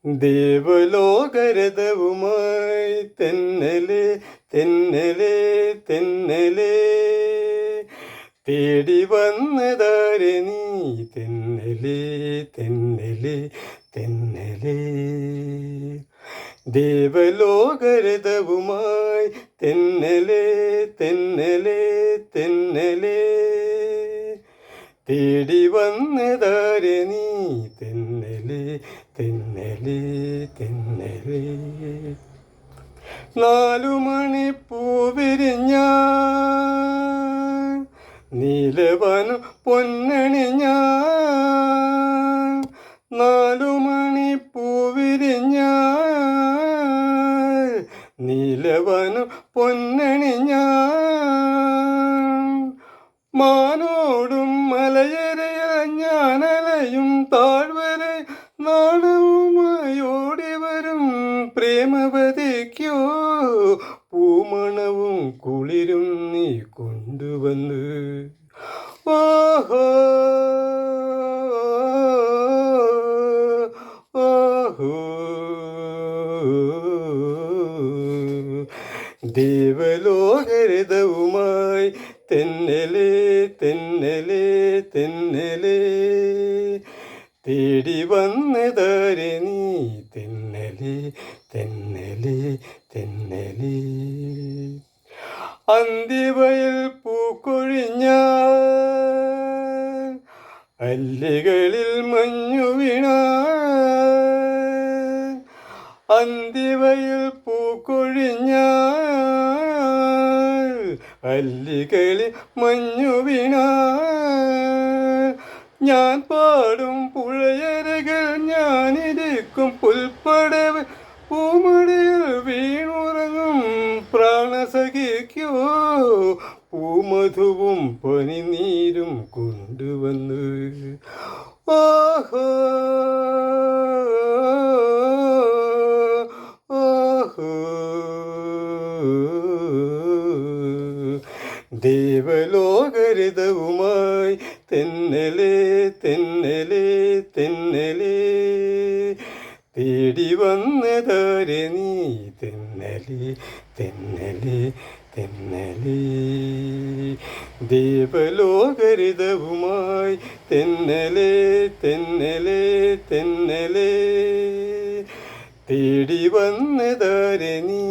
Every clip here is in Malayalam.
ദേവലോകരഥവുമായി തെന്നലെ തെന്നലെ തെന്നലെ തേടി വന്നതാരെ നീ തെന്നലെ തെന്നലെ തെന്നലെ ദേവലോകരഥവുമായി തെന്നലെ തെന്നലെ തെന്നലെ തേടി വന്നതാരെ നീ തെന്നലെ തെന്നലെ തെന്നലെ 4 മണിപ്പൂ വിരിഞ്ഞ നീലവനം പൊന്നണിഞ്ഞ 4 മണിപ്പൂ വിരിഞ്ഞ നീലവനം പൊന്നണിഞ്ഞ മാനോടും മലയരയ ഞാനലയും താഴ്വര നാണവുമായി ഓടിവരും പ്രേമവതിക്കോ പൂമണവും കുളിരും നീ കൊണ്ടുവന്ന് ഓഹോ ഓഹോ ദേവലോകരഥവുമായി തെന്നലെ തെന്നലെ തെന്നലെ തേടി വന്നതാരെ നീ തെന്നലെ തെന്നലെ തെന്നലെ അന്തിവയൽ പൂക്കൊഴിഞ്ഞ അല്ലികളിൽ മഞ്ഞു വീണ അന്തിവയൽ പൂക്കൊഴിഞ്ഞ അല്ലികളിൽ മഞ്ഞു വീണ ഞാൻ പാടും പുഴയരകൾ ഞാനിരിക്കും പുൽപ്പടവ് പൂമടയിൽ വീണുറങ്ങും പ്രാണസഖിക്കോ പൂമധുവും പനിനീരും കൊണ്ടുവന്ന് ഓഹോ ഓഹോ ദേവലോകരഥവുമായി തെന്നലെ തെന്നലെ തെന്നലെ തേടി വന്നതാരെ നീ തെന്നലെ തെന്നലെ തെന്നലെ ദേവലോകരഥവുമായി തെന്നലെ തെന്നലെ തെന്നലെ തേടി വന്നതാരെ നീ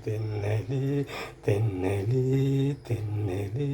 തെന്നലെ തെന്നലെ തെന്നലെ